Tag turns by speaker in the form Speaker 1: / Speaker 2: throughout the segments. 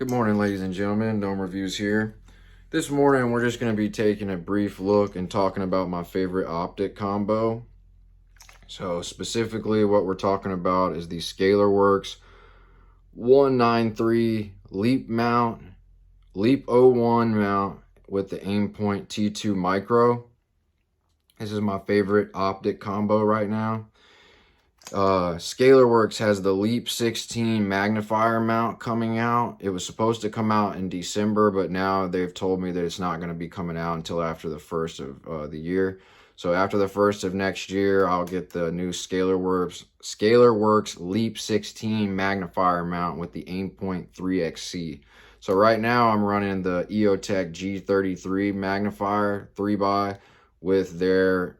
Speaker 1: Good morning, ladies and gentlemen. Gnome Reviews here. This morning, we're just going to be taking a brief look and talking about my favorite optic combo. So, specifically, what we're talking about is the ScalarWorks 193 Leap mount, Leap 01 mount with the Aimpoint T2 Micro. This is my favorite optic combo right now. ScalarWorks has the Leap 16 magnifier mount coming out. It was supposed to come out in December, but now they've told me that it's not going to be coming out until after the first of the year. So after the first of next year, I'll get the new ScalarWorks Leap 16 magnifier mount with the Aimpoint 3XC. So right now I'm running the EOTech G33 magnifier 3x with their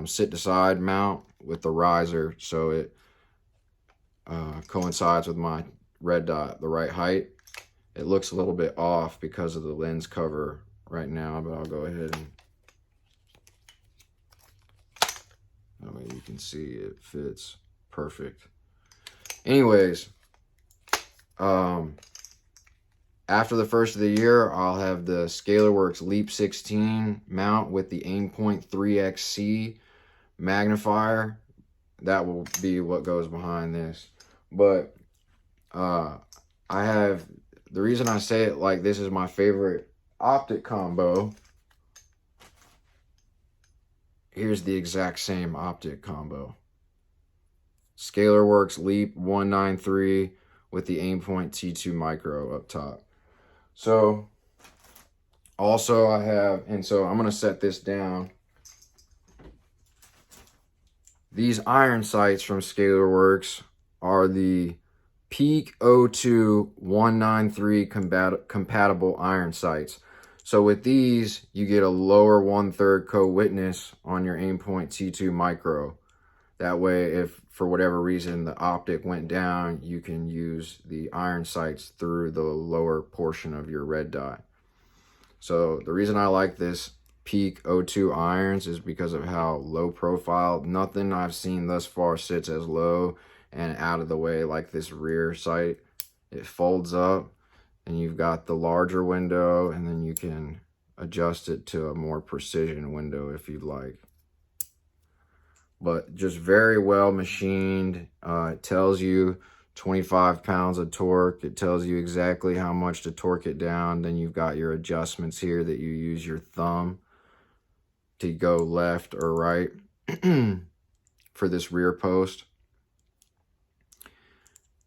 Speaker 1: sit to side mount with the riser, so it coincides with my red dot the right height. It looks a little bit off because of the lens cover right now, but I'll go ahead and that way you can see it fits perfect. Anyways, after the first of the year, I'll have the ScalarWorks Leap 16 mount with the Aimpoint 3XC magnifier. That will be what goes behind this. But I have, the reason I say it like this is my favorite optic combo. Here's the exact same optic combo. ScalarWorks Leap 193 with the Aimpoint T2 Micro up top. So also I have, and so I'm going to set this down. These iron sights from ScalarWorks are the Peak 02 193 compatible iron sights. So with these, you get a lower 1/3 co-witness on your Aimpoint T2 Micro. That way, if for whatever reason the optic went down, you can use the iron sights through the lower portion of your red dot. So the reason I like this Peak 02 irons is because of how low profile. Nothing I've seen thus far sits as low and out of the way like this rear sight. It folds up and you've got the larger window, and then you can adjust it to a more precision window if you'd like. But just very well machined. It tells you 25 pounds of torque. It tells you exactly how much to torque it down. Then you've got your adjustments here that you use your thumb to go left or right for this rear post.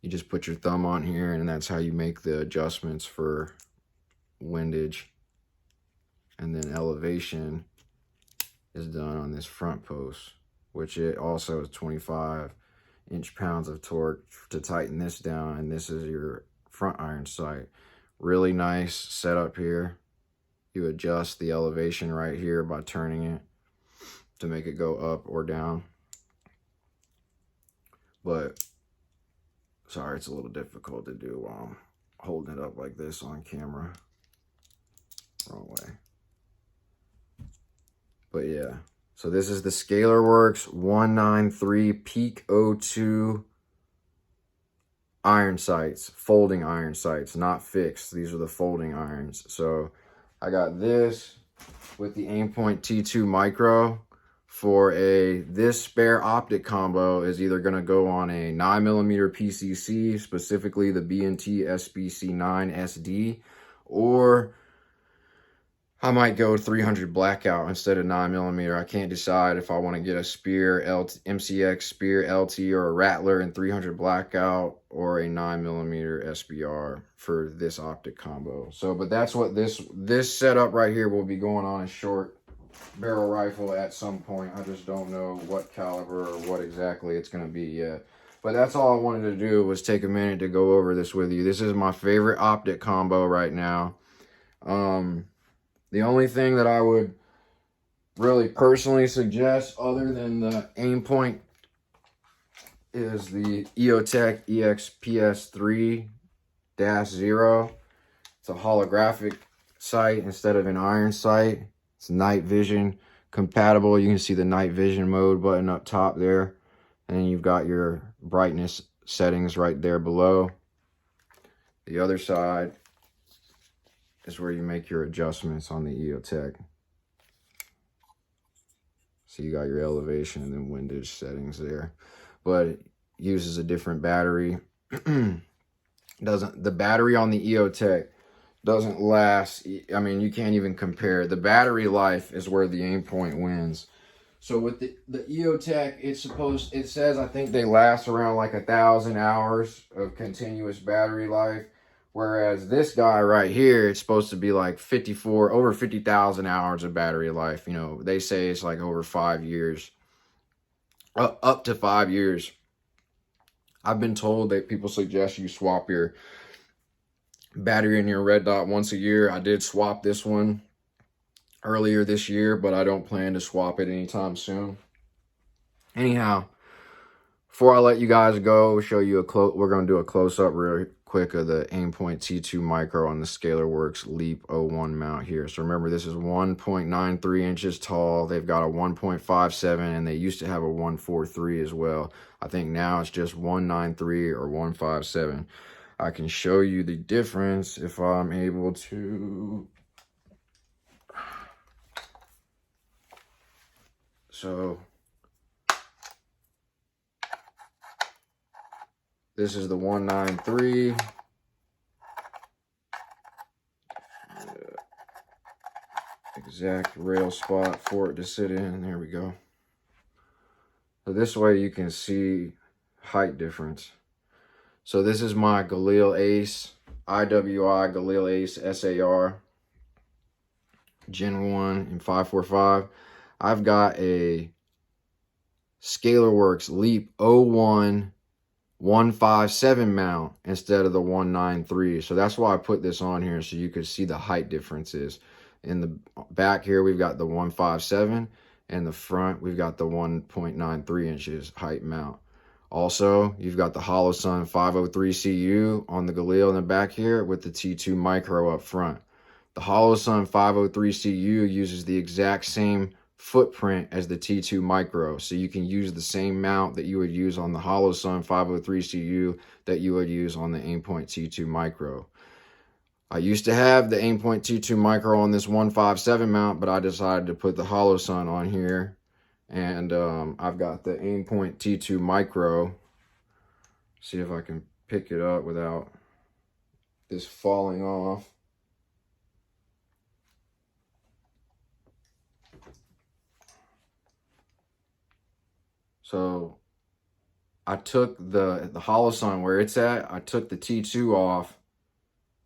Speaker 1: You just put your thumb on here, and that's how you make the adjustments for windage. And then elevation is done on this front post, which it also is 25 inch-pounds of torque to tighten this down. And this is your front iron sight. Really nice setup here. You adjust the elevation right here by turning it to make it go up or down. But sorry, it's a little difficult to do while I'm holding it up like this on camera. Wrong way. But yeah, so this is the ScalarWorks 193 Peak 02 iron sights, folding iron sights, not fixed. These are the folding irons. So I got this with the Aimpoint T2 Micro for this spare optic combo is either going to go on a 9mm PCC, specifically the B&T SBC9 SD, or I might go 300 blackout instead of 9mm. I can't decide if I want to get a Spear MCX Spear LT or a Rattler in 300 blackout or a 9mm SBR for this optic combo. So, but that's what this setup right here will be going on a short barrel rifle at some point. I just don't know what caliber or what exactly it's going to be yet. But that's all I wanted to do, was take a minute to go over this with you. This is my favorite optic combo right now. The only thing that I would really personally suggest other than the Aimpoint is the EOTech EXPS3-0. It's a holographic sight instead of an iron sight. It's night vision compatible. You can see the night vision mode button up top there. And then you've got your brightness settings right there below. The other side is where you make your adjustments on the EOTech. So you got your elevation and then windage settings there. But it uses a different battery. The battery on the EOTech doesn't last. I mean, you can't even compare. The battery life is where the Aimpoint wins. So with the EOTech, it says, I think they last around like 1,000 hours of continuous battery life. Whereas this guy right here, it's supposed to be like over 50,000 hours of battery life. You know, they say it's like over 5 years, up to 5 years. I've been told that people suggest you swap your battery in your red dot once a year. I did swap this one earlier this year, but I don't plan to swap it anytime soon. Anyhow, before I let you guys go, show you we're going to do a close-up real quick of the Aimpoint T2 Micro on the ScalarWorks Leap 01 mount here. So remember, this is 1.93 inches tall. They've got a 1.57, and they used to have a 1.43 as well. I think now it's just 1.93 or 1.57. I can show you the difference if I'm able to. So this is the 1.93. Exact rail spot for it to sit in. There we go. So this way you can see height difference. So this is my Galil Ace, IWI Galil Ace SAR Gen 1 in 545. I've got a ScalarWorks Leap 01 157 mount instead of the 193. So that's why I put this on here, so you could see the height differences. In the back here, we've got the 157, and the front, we've got the 1.93 inches height mount. Also, you've got the Holosun 503 CU on the Galil in the back here with the T2 Micro up front. The Holosun 503 CU uses the exact same footprint as the T2 Micro, so you can use the same mount that you would use on the Holosun 503 CU that you would use on the Aimpoint T2 Micro. I used to have the Aimpoint T2 Micro on this 157 mount, but I decided to put the Holosun on here, and I've got the Aimpoint T2 Micro. See if I can pick it up without this falling off. So I took the Holosun where it's at, I took the T2 off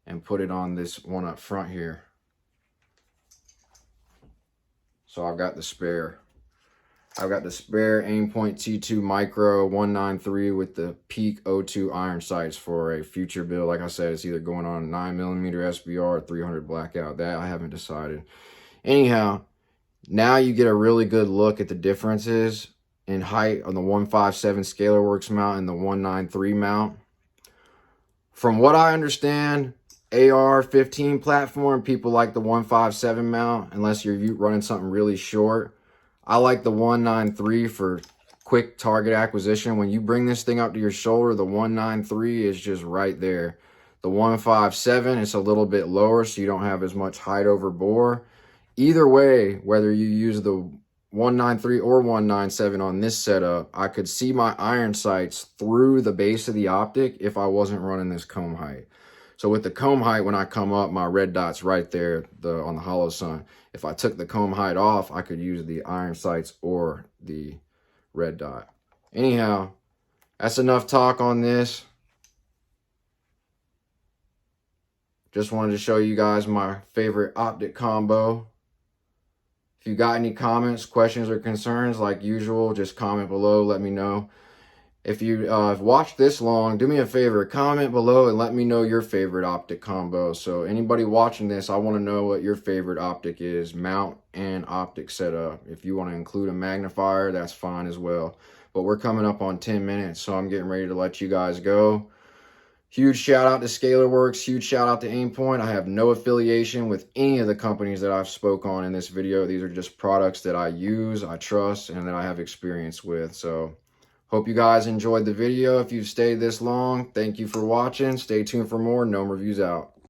Speaker 1: and put it on this one up front here. So I've got the spare. I've got the spare Aimpoint T2 Micro 193 with the Peak O2 iron sights for a future build. Like I said, it's either going on 9mm SBR or 300 blackout. That I haven't decided. Anyhow, now you get a really good look at the differences in height on the 157 ScalarWorks mount and the 193 mount. From what I understand, AR-15 platform, people like the 157 mount unless you're running something really short. I like the 193 for quick target acquisition. When you bring this thing up to your shoulder, the 193 is just right there. The 157, it's a little bit lower, so you don't have as much height over bore. Either way, whether you use the 193 or 197 on this setup, I could see my iron sights through the base of the optic if I wasn't running this comb height. So with the comb height, when I come up, my red dot's right there on the Holosun. If I took the comb height off, I could use the iron sights or the red dot. Anyhow, that's enough talk on this. Just wanted to show you guys my favorite optic combo. If you got any comments, questions, or concerns, like usual, just comment below, let me know. If you have watched this long, do me a favor, comment below and let me know your favorite optic combo. So anybody watching this, I want to know what your favorite optic is, mount and optic setup. If you want to include a magnifier, that's fine as well. But we're coming up on 10 minutes, so I'm getting ready to let you guys go. Huge shout out to ScalarWorks, huge shout out to Aimpoint. I have no affiliation with any of the companies that I've spoke on in this video. These are just products that I use, I trust, and that I have experience with. So Hope you guys enjoyed the video. If you've stayed this long, thank you for watching. Stay tuned for more. Gnome Reviews out.